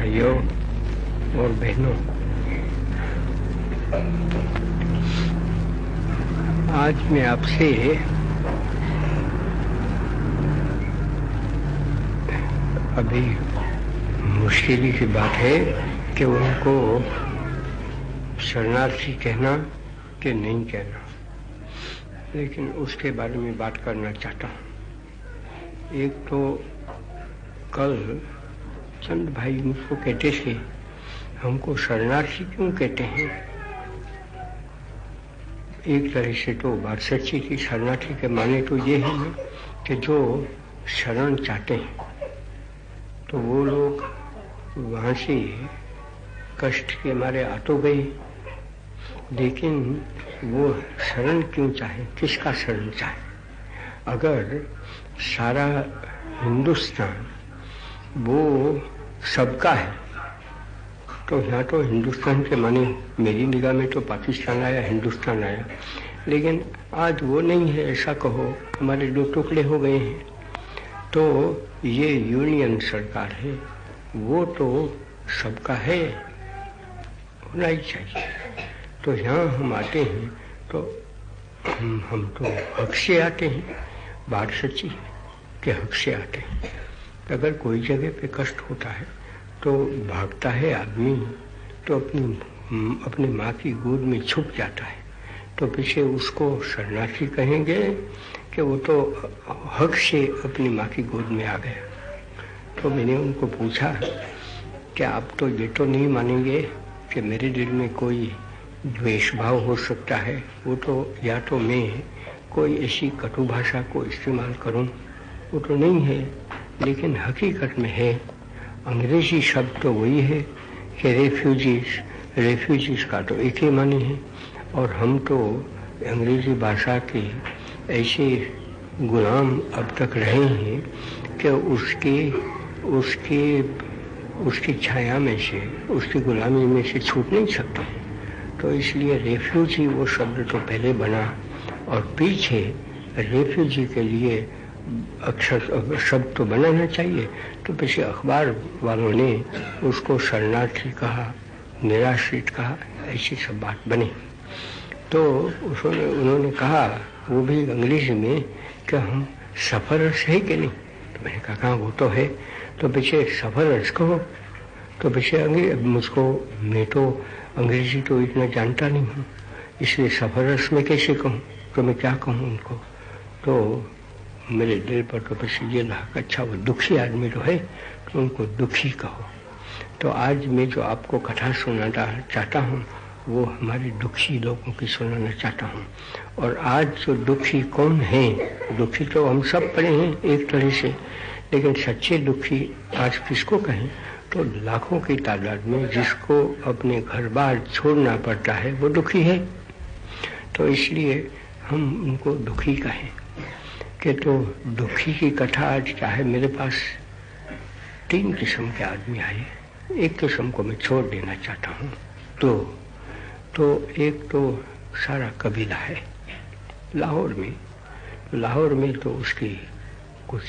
भाइयों और बहनों, आज मैं आपसे अभी मुश्किल की बात है कि उनको शरणार्थी कहना कि नहीं कहना, लेकिन उसके बारे में बात करना चाहता हूँ। एक तो कल चंद भाई मुझको कहते थे, हमको शरणार्थी क्यों कहते हैं। एक तरह से तो बात सच्ची थी। शरणार्थी के माने तो ये है ना कि जो शरण चाहते हैं, तो वो लोग वहाँ से कष्ट के मारे आ तो गए, लेकिन वो शरण क्यों चाहे, किसका शरण चाहे। अगर सारा हिंदुस्तान वो सबका है तो यहाँ तो हिंदुस्तान के माने मेरी निगाह में तो पाकिस्तान आया, हिंदुस्तान आया, लेकिन आज वो नहीं है। ऐसा कहो हमारे दो टुकड़े हो गए हैं, तो ये यूनियन सरकार है, वो तो सबका है, होना ही चाहिए। तो यहाँ हम आते हैं तो हम तो हक से आते हैं। बात सच्ची है कि हक से आते हैं। अगर कोई जगह पे कष्ट होता है तो भागता है आदमी, तो अपनी माँ की गोद में छुप जाता है, तो पीछे उसको शरणार्थी कहेंगे कि वो तो हक से अपनी माँ की गोद में आ गया। तो मैंने उनको पूछा कि आप तो ये तो नहीं मानेंगे कि मेरे दिल में कोई द्वेष भाव हो सकता है। वो तो या तो मैं कोई ऐसी कटु भाषा को इस्तेमाल करूं, वो तो नहीं है, लेकिन हकीकत में है। अंग्रेजी शब्द तो वही है कि रेफ्यूजीज का तो एक ही माने है, और हम तो अंग्रेजी भाषा के ऐसे गुलाम अब तक रहे हैं कि उसकी छाया में से, उसकी गुलामी में से छूट नहीं सकते। तो इसलिए रेफ्यूजी वो शब्द तो पहले बना, और पीछे रेफ्यूजी के लिए अक्षर शब्द तो बनाना चाहिए। तो पीछे अखबार वालों ने उसको शरणार्थी कहा, निराश्रित कहा, ऐसी सब बात बनी। तो उन्होंने कहा, वो भी अंग्रेजी में, कि हम सफरर्स है कि नहीं। तो मैंने कहा वो तो है। तो पीछे सफरर्स कहो। तो पीछे मैं तो अंग्रेजी तो इतना जानता नहीं हूँ, इसलिए सफरर्स में कैसे कहूँ, तो मैं क्या कहूँ उनको। तो मेरे दिल पर तो पीछे ये लगा, अच्छा वो दुखी आदमी तो है, तो उनको दुखी कहो। तो आज मैं जो आपको कथा सुनाना चाहता हूँ वो हमारे दुखी लोगों की सुनाना चाहता हूँ। और आज जो दुखी कौन है, दुखी तो हम सब पड़े हैं एक तरह से, लेकिन सच्चे दुखी आज किसको कहें, तो लाखों की तादाद में जिसको अपने घर बार छोड़ना पड़ता है वो दुखी है। तो इसलिए हम उनको दुखी कहें। कि तो दुखी की कथा आज चाहे मेरे पास 3 किस्म के आदमी आए, एक किस्म को मैं छोड़ देना चाहता हूँ। तो एक तो सारा कबीला है लाहौर में तो उसकी कुछ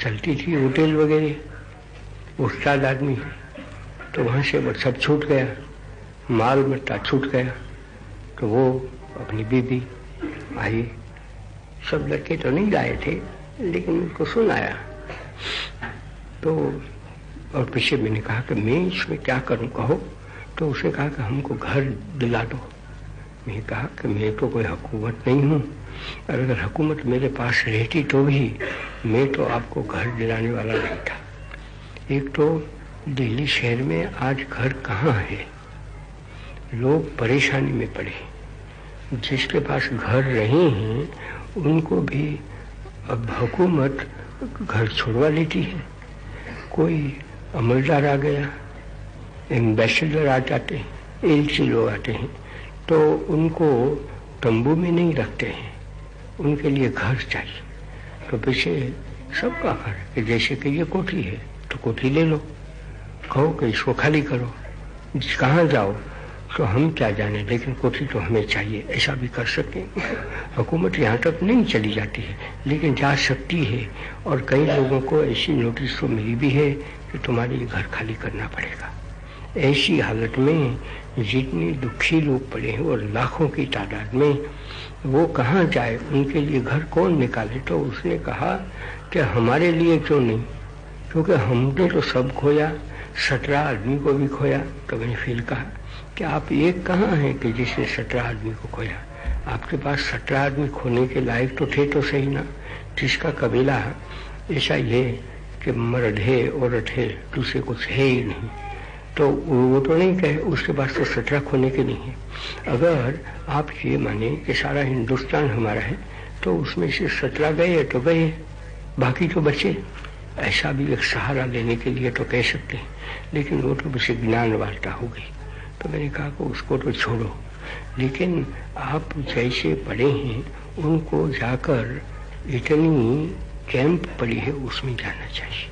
चलती थी होटल वगैरह, उस्ताद आदमी, तो वहाँ से वो सब छूट गया, माल मट्टा छूट गया। तो वो अपनी बीबी आई, सब लड़के तो नहीं लाए थे, लेकिन उनको सुनाया। तो और पीछे मैंने कहा कि मैं इसमें क्या करूं, कहो। तो उसने कहा कि हमको घर दिला दो। मैंने कहा कि मैं तो कोई हुकूमत नहीं हूँ, और अगर हुकूमत मेरे पास रहती तो भी मैं तो आपको घर दिलाने वाला नहीं था। एक तो दिल्ली शहर में आज घर कहाँ है, लोग परेशानी में पड़े। जिसके पास घर रहे हैं उनको भी अब हुकूमत घर छुड़वा लेती है। कोई अमलदार आ गया, एम्बेसडर आ जाते हैं, एलसी लोग आते हैं, तो उनको तंबू में नहीं रखते हैं, उनके लिए घर चाहिए। तो पीछे सबका घर, जैसे कि ये कोठी है तो कोठी ले लो, कहो कि इसको खाली करो, कहाँ जाओ, तो हम क्या जाने, लेकिन कोठी तो हमें चाहिए, ऐसा भी कर सकते हैं। हुकूमत यहाँ तक नहीं चली जाती है, लेकिन जा सकती है। और कई लोगों को ऐसी नोटिस तो मिली भी है कि तुम्हारे घर खाली करना पड़ेगा। ऐसी हालत में जितने दुखी लोग पड़े हैं और लाखों की तादाद में, वो कहाँ जाए, उनके लिए घर कौन निकाले। तो उसने कहा कि हमारे लिए क्यों नहीं, क्योंकि हमने तो सब खोया, 17 आदमी को भी खोया। तो मैंने फिर कहा कि आप एक कहाँ हैं कि जिसने 17 आदमी को खोया। आपके पास 17 आदमी खोने के लायक तो थे तो सही ना। जिसका कबीला ऐसा ही है कि मर्द है, औरत है, दूसरे कुछ है ही नहीं, तो वो तो नहीं कहे उसके पास तो 17 खोने के नहीं है। अगर आप ये माने कि सारा हिंदुस्तान हमारा है, तो उसमें से 17 गए तो गए, बाकी तो बचे। ऐसा भी एक सहारा लेने के लिए तो कह सकते हैं, लेकिन वो तो बस ज्ञान वार्ता हो गई। तो मैंने कहा कि उसको तो छोड़ो, लेकिन आप जैसे पढ़े हैं उनको जाकर इतनी कैंप पड़ी है उसमें जाना चाहिए।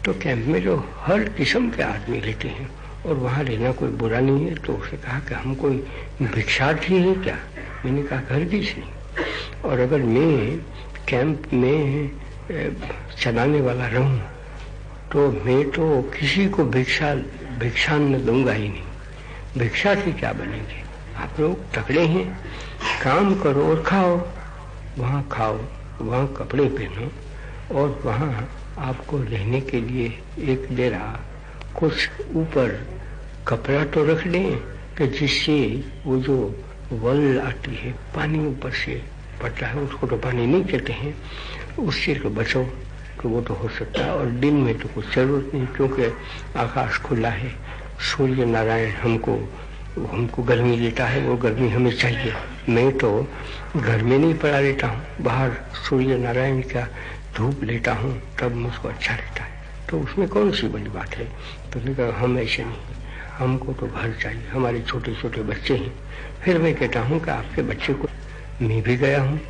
तो कैंप में जो हर किस्म के आदमी रहते हैं और वहाँ रहना कोई बुरा नहीं है। तो उसने कहा कि हम कोई भिक्षार्थी हैं क्या। मैंने कहा हरगिज़ नहीं। और अगर मैं कैंप में चलाने वाला रहूं तो मैं तो किसी को भिक्षान न दूंगा ही नहीं। भिक्षा से क्या बनेंगे। आप लोग तगड़े हैं, काम करो और खाओ, वहाँ कपड़े पहनो, और वहाँ आपको रहने के लिए एक डेरा, कुछ ऊपर कपड़ा तो रख दें कि जिससे वो जो वल आती है, पानी ऊपर से पड़ता है, उसको तो पानी नहीं कहते हैं, उससे तो बचो। तो वो तो हो सकता है। और दिन में तो कुछ जरूरत नहीं, क्योंकि आकाश खुला है, सूर्य नारायण हमको गर्मी देता है, वो गर्मी हमें चाहिए। मैं तो घर में नहीं पड़ा रहता हूँ, बाहर सूर्य नारायण का धूप लेता हूँ, तब मुझको अच्छा रहता है। तो उसमें कौन सी बड़ी बात है। तो मैंने कहा हम ऐसे नहीं, हमको तो घर चाहिए, हमारे छोटे छोटे बच्चे हैं। फिर मैं कहता हूँ कि आपके बच्चे को, मैं भी गया हूँ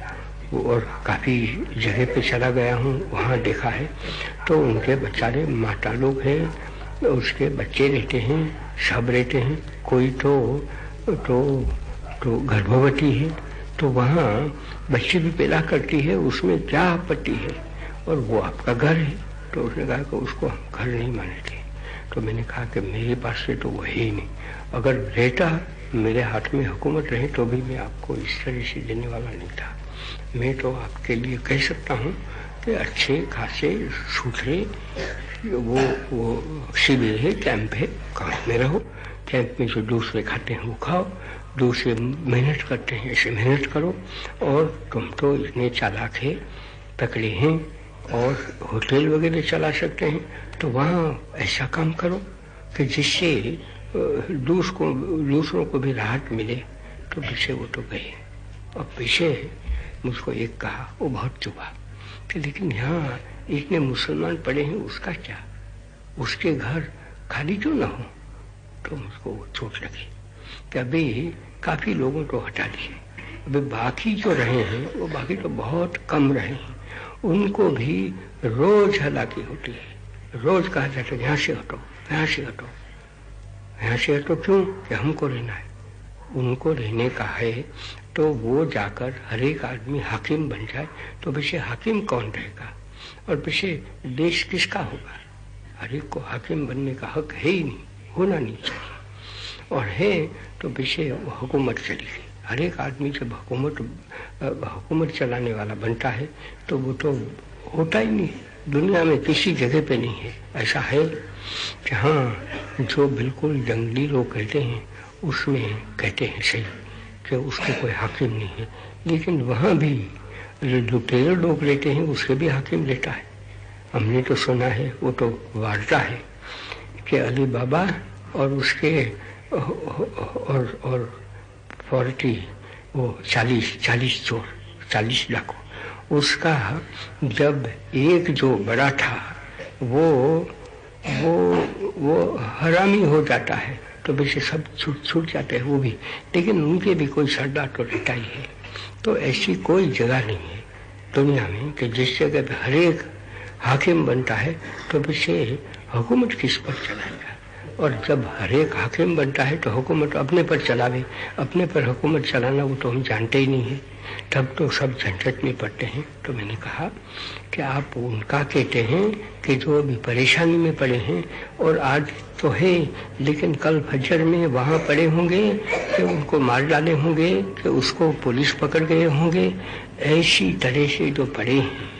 और काफ़ी जगह पे चला गया हूँ, वहाँ देखा है, तो उनके बेचारे माता लोग हैं, उसके बच्चे रहते हैं, सब रहते हैं। कोई तो गर्भवती है, तो वहाँ बच्चे भी पैदा करती है, उसमें क्या आपत्ति है, और वो आपका घर है। तो उसने कहा कि उसको हम घर नहीं मानते। तो मैंने कहा कि मेरे पास से तो वो है ही नहीं, अगर रहता मेरे हाथ में हुकूमत रहे तो भी मैं आपको इस तरह से देने वाला नहीं था। मैं तो आपके लिए कह सकता हूँ कि अच्छे खासे सुथरे वो शिविर है, कैंप है, कैंप में रहो। कैंप में जो दूसरे खाते हैं वो खाओ, दूसरे मेहनत करते हैं ऐसे मेहनत करो। और तुम तो इतने चालाक है, तकड़े हैं, और होटल वगैरह चला सकते हैं, तो वहाँ ऐसा काम करो कि जिससे दूसरों को भी राहत मिले। तो पीछे वो तो गए, और पीछे मुझको एक कहा, वो बहुत चुभा कि लेकिन यहाँ इतने मुसलमान पड़े हैं, उसका क्या, उसके घर खाली क्यों ना हो। तो मुझको वो चोट लगी कि अभी काफ़ी लोगों को हटा दिए, अभी बाकी जो रहे हैं वो बाकी तो बहुत कम रहे हैं, उनको भी रोज हालाकी होती है। रोज कहा जाता है यहाँ से हटो, यहाँ से हटो, यहाँ से हटो। क्यों कि हमको रहना है, उनको रहने का है। तो वो जाकर हर एक आदमी हाकिम बन जाए, तो पीछे हाकिम कौन रहेगा, और पीछे देश किसका होगा। हर एक को हाकिम बनने का हक है ही नहीं, होना नहीं चाहिए। और है तो पीछे हुकूमत चली गई। हर एक आदमी जब हुकूमत चलाने वाला बनता है तो वो तो होता ही नहीं, दुनिया में किसी जगह पे नहीं है। ऐसा है कि हाँ, जो बिल्कुल जंगली लोग कहते हैं उसमें कहते हैं सही कि उसको कोई हाकिम नहीं है, लेकिन वहाँ भी जो लुटेरे लोग लेते हैं उसके भी हाकिम लेता है। हमने तो सुना है, वो तो वार्ता है कि अली बाबा और उसके और 40 चोर, 40 डाकू, उसका जब एक जो बड़ा था वो हरामी हो जाता है तो वैसे सब छूट जाते हैं वो भी, लेकिन उनके भी कोई सरदार तो रहता ही है। तो ऐसी कोई जगह नहीं है दुनिया में कि जिस जगह पर हर एक हाकिम बनता है तो वैसे हुकूमत किस पर चलाएगा। और जब हर एक हाकिम बनता है तो हुकूमत अपने पर चलावे, अपने पर हुकूमत चलाना वो तो हम जानते ही नहीं है, तब तो सब झंझट में पड़ते हैं। तो मैंने कहा कि आप उनका कहते हैं कि जो अभी परेशानी में पड़े हैं और आज तो है लेकिन कल फजर में वहाँ पड़े होंगे कि उनको मार डाले होंगे कि उसको पुलिस पकड़ गए होंगे, ऐसी तरह से जो पड़े हैं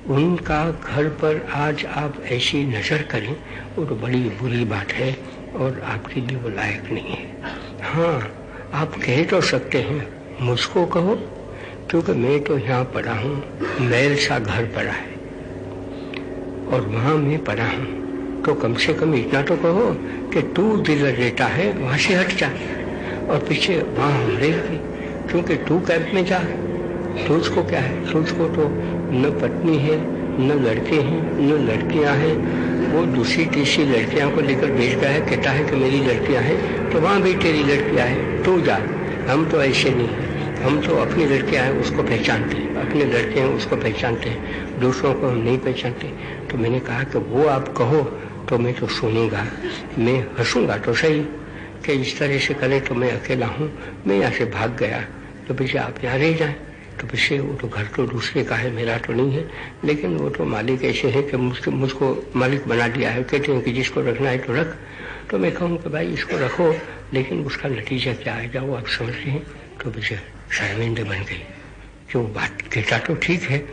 उनका घर पर आज आप ऐसी नज़र करें वो तो बड़ी बुरी बात है और आपके लिए वो लायक नहीं है। हाँ, आप कह तो सकते हैं, मुझको कहो, क्योंकि मैं तो यहाँ पड़ा हूँ, मैल सा घर पड़ा है और वहाँ मैं पड़ा हूँ, तो कम से कम इतना तो कहो कि तू दिल लेता है वहाँ से हट जा और पीछे वहाँ हम रहेंगे, क्योंकि तू कैंप में जा, तुझको क्या है, तुझको तो न पत्नी है, न लड़के हैं, न लड़कियां हैं। वो दूसरी तीसरी लड़कियां को लेकर भेज गया है, कहता है कि मेरी लड़कियां हैं तो वहाँ भी तेरी लड़कियां हैं, तू जा। हम तो ऐसे नहीं हैं, हम तो अपनी लड़कियां हैं उसको पहचानते हैं, अपने लड़के हैं उसको पहचानते हैं, दूसरों को हम नहीं पहचानते। तो मैंने कहा कि वो आप कहो तो मैं तो सुनूंगा, मैं हंसूंगा तो सही कि इस तरह से करें तो मैं अकेला हूँ, मैं यहाँ से भाग गया तो पीछे आप यहाँ रह जाएं। तो पीछे वो तो घर तो दूसरे का है, मेरा तो नहीं है, लेकिन वो तो मालिक ऐसे है कि मुझको मालिक बना दिया है, कहते हैं कि जिसको रखना है तो रख। तो मैं कहूँ कि भाई इसको रखो, लेकिन उसका नतीजा क्या आएगा वो आप समझते हैं। तो पीछे शर्मिंदे बन गई कि वो बात कहता तो ठीक है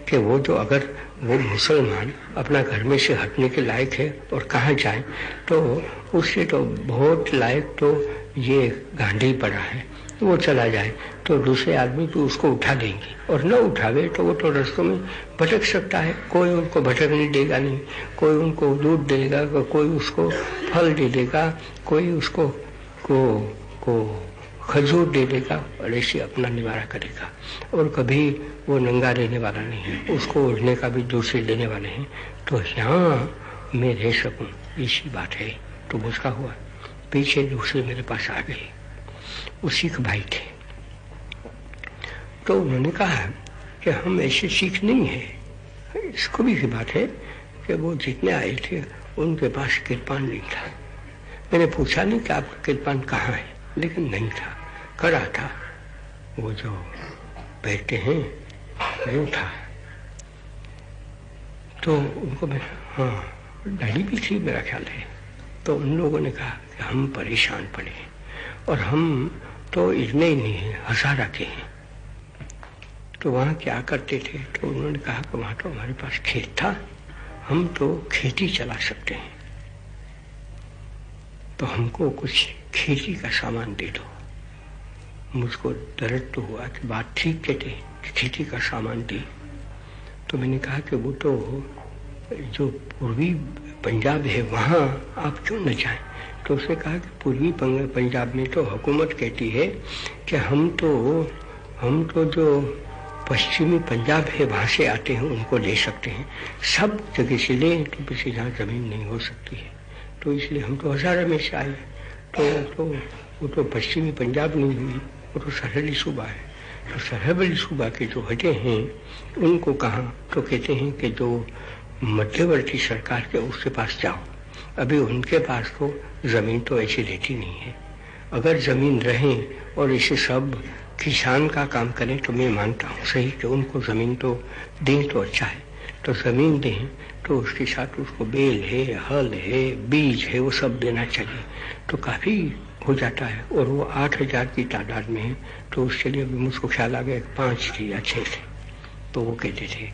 कि वो जो अगर वो मुसलमान अपना घर में से हटने के लायक है और कहाँ जाए, तो उससे तो बहुत लायक तो ये गांधी पड़ा है, वो चला जाए तो दूसरे आदमी तो उसको उठा देंगे, और न उठावे तो वो तो रास्तों में भटक सकता है, कोई उनको भटकने देगा नहीं, कोई उनको दूध देगा, कोई उसको फल दे देगा, कोई उसको को खजूर दे देगा और ऐसे अपना निवारा करेगा। और कभी वो नंगा रहने वाला नहीं है, उसको उड़ने का भी दूसरे देने वाले हैं। तो यहाँ मैं रह सकूँ इसी बात है। तो उसका हुआ, पीछे दूसरे मेरे पास आ गए, वो सिख भाई थे। तो उन्होंने कहा कि हम ऐसे सिख नहीं है। इसको भी की बात है कि वो जितने आए थे उनके पास किरपान नहीं था। मैंने पूछा नहीं कि आपका किरपान कहाँ है, लेकिन नहीं था, कड़ा था, वो जो बैठते हैं नहीं था। तो उनको मैं, हाँ दाढ़ी भी थी मेरा ख्याल है। तो उन लोगों ने कहा कि हम परेशान पड़े और हम तो इतने ही नहीं है, हज़ारा के हैं। तो वहाँ क्या करते थे? तो उन्होंने कहा कि वहाँ तो हमारे पास खेत था, हम तो खेती चला सकते हैं, तो हमको कुछ खेती का सामान दे दो। मुझको दर्द तो हुआ कि बात ठीक कहते कि खेती का सामान दे। तो मैंने कहा कि वो तो जो पूर्वी पंजाब है वहाँ आप क्यों न जाएं? तो उसने कहा कि पूर्वी पंजाब में तो हुकूमत कहती है कि हम तो जो पश्चिमी पंजाब है वहाँ से आते हैं उनको ले सकते हैं, सब जगह से लें, तो किसी जहाँ ज़मीन नहीं हो सकती है, तो इसलिए हम तो हज़ारा में से आए। तो वो तो पश्चिमी पंजाब नहीं हुई, वो तो सरहदी सूबा है। तो सरहदी सूबा के जो हटे हैं उनको कहाँ, तो कहते हैं कि जो मध्यवर्ती सरकार के उसके पास जाओ। अभी उनके पास तो ज़मीन तो ऐसी रहती नहीं है। अगर ज़मीन रहे और इसे सब किसान का काम करें तो मैं मानता हूँ सही कि उनको ज़मीन तो दें तो अच्छा है, तो ज़मीन दें तो उसके साथ उसको बेल है, हल है, बीज है, वो सब देना चाहिए, तो काफ़ी हो जाता है। और वो 8,000 की तादाद में है, तो उसके लिए अभी मुझको ख्याल आ गया 5 थे या 6 थे, तो वो कहते थे।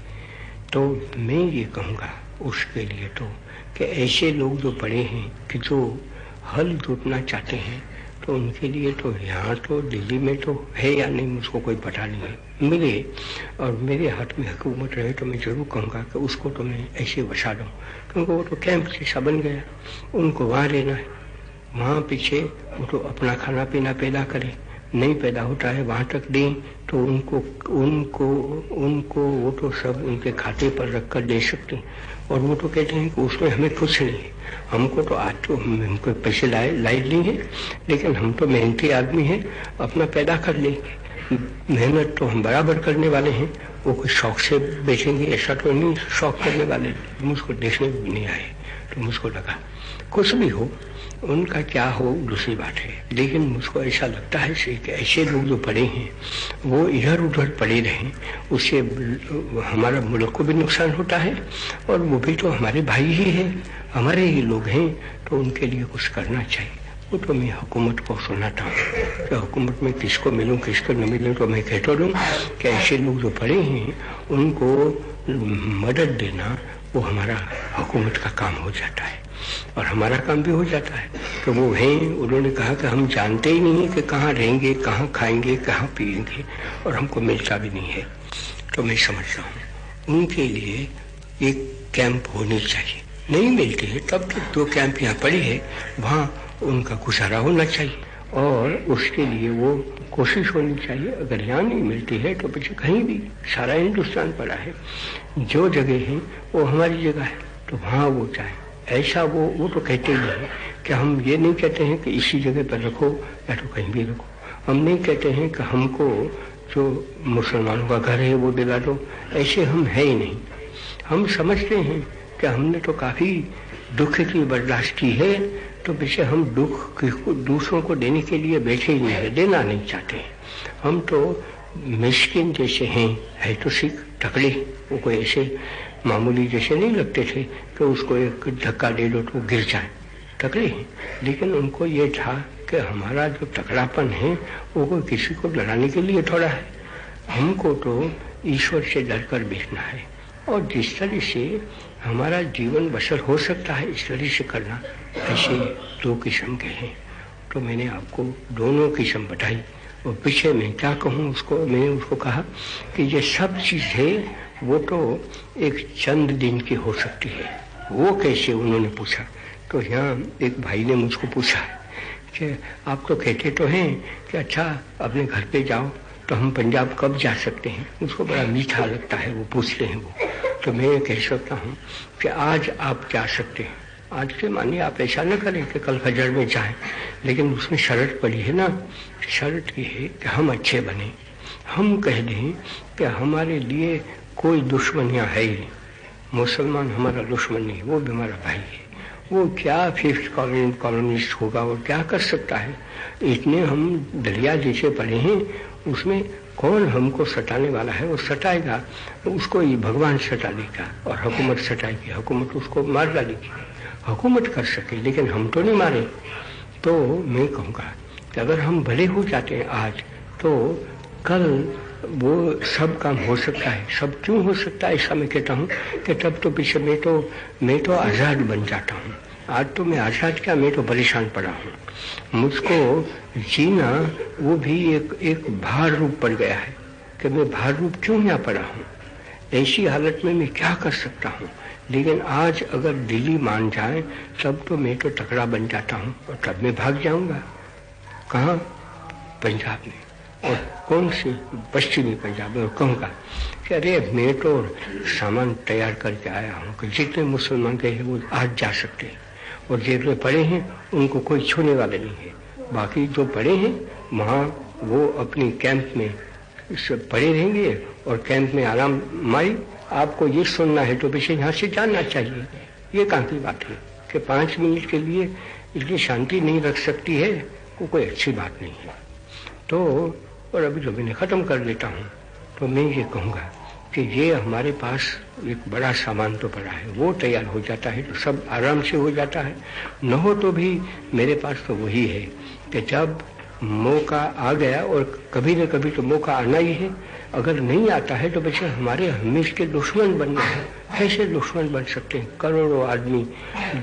तो मैं ये कहूँगा उसके लिए तो कि ऐसे लोग जो पड़े हैं कि जो हल जोतना चाहते हैं, तो उनके लिए तो यहाँ तो दिल्ली में तो है या नहीं मुझको कोई पता नहीं है, मिले और मेरे हाथ में हुकूमत रहे तो मैं जरूर कहूँगा कि उसको तो मैं ऐसे बसा दूँ, क्योंकि वो तो कैंप जैसा बन गया, उनको वहाँ रहना है, वहाँ पीछे वो तो अपना खाना पीना पैदा करें, नहीं पैदा होता है वहाँ तक दें, तो उनको वो तो सब उनके खाते पर रख कर दे सकते हैं। और वो तो कहते हैं कि उसमें हमें कुछ नहीं है, हमको तो आज तो हमको पैसे लाए नहीं है, लेकिन हम तो मेहनती आदमी हैं, अपना पैदा कर लेंगे, मेहनत तो हम बराबर करने वाले हैं, वो कोई शौक से बेचेंगे ऐसा तो नहीं, शौक करने वाले मुझको देखने भी नहीं आए। तो मुझको लगा कुछ भी हो, उनका क्या हो दूसरी बात है, लेकिन मुझको ऐसा लगता है कि ऐसे लोग जो पड़े हैं वो इधर उधर पड़े रहें, उससे हमारा मुल्क को भी नुकसान होता है और वो भी तो हमारे भाई ही हैं, हमारे ही लोग हैं, तो उनके लिए कुछ करना चाहिए। वो तो मैं हुकूमत को सुनाता हूँ कि हुकूमत में किसको मिलूँ किसको न मिलूँ, तो मैं कहता हूँ कि ऐसे लोग जो पड़े हैं उनको मदद देना वो हमारा हुकूमत का काम हो जाता है और हमारा काम भी हो जाता है। तो वो हैं, उन्होंने कहा कि हम जानते ही नहीं कि कहाँ रहेंगे, कहाँ खाएंगे, कहाँ पिएंगे और हमको मिलता भी नहीं है। तो मैं समझता हूँ उनके लिए एक कैंप होनी चाहिए, नहीं मिलती है तब तक 2 कैंप यहाँ पड़ी है, वहाँ उनका गुजारा होना चाहिए और उसके लिए वो कोशिश होनी चाहिए। अगर यहाँ नहीं मिलती है तो पीछे कहीं भी, सारा हिंदुस्तान पड़ा है, जो जगह है वो हमारी जगह है, तो वहाँ वो चाहे ऐसा वो तो कहते ही है कि हम ये नहीं कहते हैं कि इसी जगह पर रखो या तो कहीं भी रखो। हम नहीं कहते हैं कि हमको जो मुसलमानों का घर है वो दिला दो, ऐसे हम है ही नहीं। हम समझते हैं कि हमने तो काफ़ी दुख की बर्दाश्त की है, तो पीछे हम दुख दूसरों को देने के लिए बैठे ही नहीं है, देना नहीं चाहते। हम तो मिस्किन जैसे हैं, है तो सिख टकले, वो कोई ऐसे मामूली जैसे नहीं लगते थे कि उसको एक धक्का दे दो तो गिर जाए, टकले हैं। लेकिन उनको ये था कि हमारा जो टकरापन है वो कोई किसी को डराने के लिए थोड़ा है, हमको तो ईश्वर से डर कर बैठना है और जिस तरह से हमारा जीवन बसर हो सकता है इस तरह से करना। ऐसे 2 किस्म के हैं, तो मैंने आपको दोनों किस्म बताई और पीछे मैं क्या कहूँ उसको, मैंने उसको कहा कि ये सब चीज़ है वो तो एक चंद दिन की हो सकती है। वो कैसे, उन्होंने पूछा। तो यहाँ एक भाई ने मुझको पूछा कि आप तो कहते तो हैं कि अच्छा अपने घर पे जाओ, तो हम पंजाब कब जा सकते हैं? मुझको बड़ा मीठा लगता है वो पूछते हैं वो। तो मैं कह सकता हूँ कि आज आप जा सकते हैं। आज से मानिए आप ऐसा न करें कि कल फजर में जाएं, लेकिन उसमें शर्त पड़ी है ना, शर्त ये है कि हम अच्छे बने। हम कह दें कि हमारे लिए कोई दुश्मनियाँ है ही नहीं, मुसलमान हमारा दुश्मन नहीं, वो भी हमारा भाई है। वो क्या 5th कॉलोनिस्ट होगा, वो क्या कर सकता है? इतने हम दरिया जैसे पड़े हैं, उसमें कौन हमको सताने वाला है? वो सताएगा, उसको ये भगवान सता देगा और हुकूमत सताएगी, हुकूमत उसको मार डालेगी। हुकूमत कर सके लेकिन हम तो नहीं मारे। तो मैं कहूँगा कि अगर हम भले हो जाते हैं आज, तो कल वो सब काम हो सकता है। सब क्यों हो सकता है ऐसा मैं कहता हूँ कि तब तो पीछे मैं तो आज़ाद बन जाता हूँ। आज तो मैं आज़ाद क्या, मैं तो परेशान पड़ा हूँ। मुझको जीना वो भी एक भार रूप पड़ गया है कि मैं भार रूप क्यों यहाँ पड़ा हूँ। ऐसी हालत में मैं क्या कर सकता हूँ? लेकिन आज अगर दिल्ली मान जाए तब तो मैं तो तकड़ा बन जाता हूँ और तब मैं भाग जाऊँगा। कहाँ? पंजाब में। और कौन से? पश्चिमी पंजाब में। और कहूँगा कि अरे मैं तो सामान तैयार करके आया हूँ कि जितने मुसलमान गए हैं वो आज जा सकते हैं और जितने पड़े हैं उनको कोई छूने वाले नहीं है। बाकी जो पड़े हैं वहाँ वो अपनी कैंप में पड़े रहेंगे और कैंप में आराम। माई आपको ये सुनना है तो पीछे यहाँ से जानना चाहिए। ये कहाँ की बात है कि 5 मिनट के लिए इतनी शांति नहीं रख सकती है, वो कोई अच्छी बात नहीं है। तो और अभी जो मैंने ख़त्म कर लेता हूँ, तो मैं ये कहूँगा कि ये हमारे पास एक बड़ा सामान तो पड़ा है, वो तैयार हो जाता है तो सब आराम से हो जाता है। न हो तो भी मेरे पास तो वही है कि जब मौका आ गया, और कभी न कभी तो मौका आना ही है, अगर नहीं आता है तो बच्चे हमारे हमेशा के दुश्मन बनना है। कैसे दुश्मन बन सकते हैं? करोड़ों आदमी,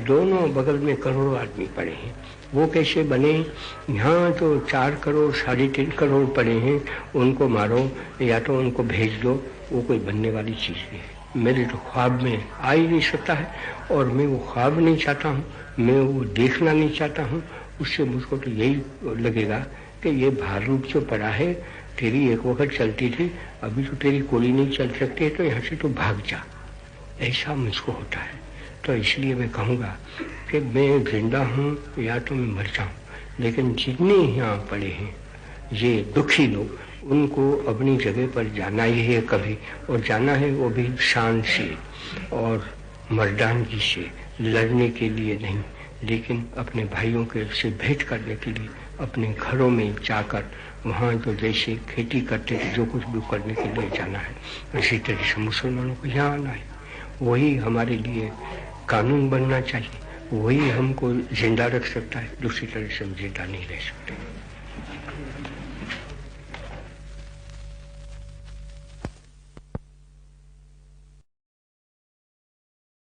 दोनों बगल में करोड़ों आदमी पड़े हैं, वो कैसे बने? यहाँ तो 4 करोड़ 3.5 करोड़ पड़े हैं, उनको मारो या तो उनको भेज दो, वो कोई बनने वाली चीज़ नहीं है। मेरे तो ख्वाब में आ ही नहीं सकता है और मैं वो ख्वाब नहीं चाहता हूँ, मैं वो देखना नहीं चाहता हूँ। उससे मुझको तो यही लगेगा कि ये भारूप जो पड़ा है, तेरी एक वक्त चलती थी, अभी तो तेरी कोई नहीं चल सकती है, तो यहाँ से तो भाग जा, ऐसा मुझको होता है। तो इसलिए मैं कहूँगा कि मैं जिंदा हूँ या तो मैं मर जाऊँ, लेकिन जितने यहाँ पड़े हैं ये दुखी लोग, उनको अपनी जगह पर जाना ही है कभी, और जाना है वो भी शान से और मर्दानगी से, लड़ने के लिए नहीं, लेकिन अपने भाइयों के से भेंट करने के लिए, अपने घरों में जाकर वहाँ जो जैसे खेती करते थे जो कुछ भी करने के लिए जाना है, इसी तरह से मुसलमानों को यहाँ आना है। वही हमारे लिए कानून बनना चाहिए, वही हमको जिंदा रख सकता है, दूसरी तरह से हम जिंदा नहीं रह सकते।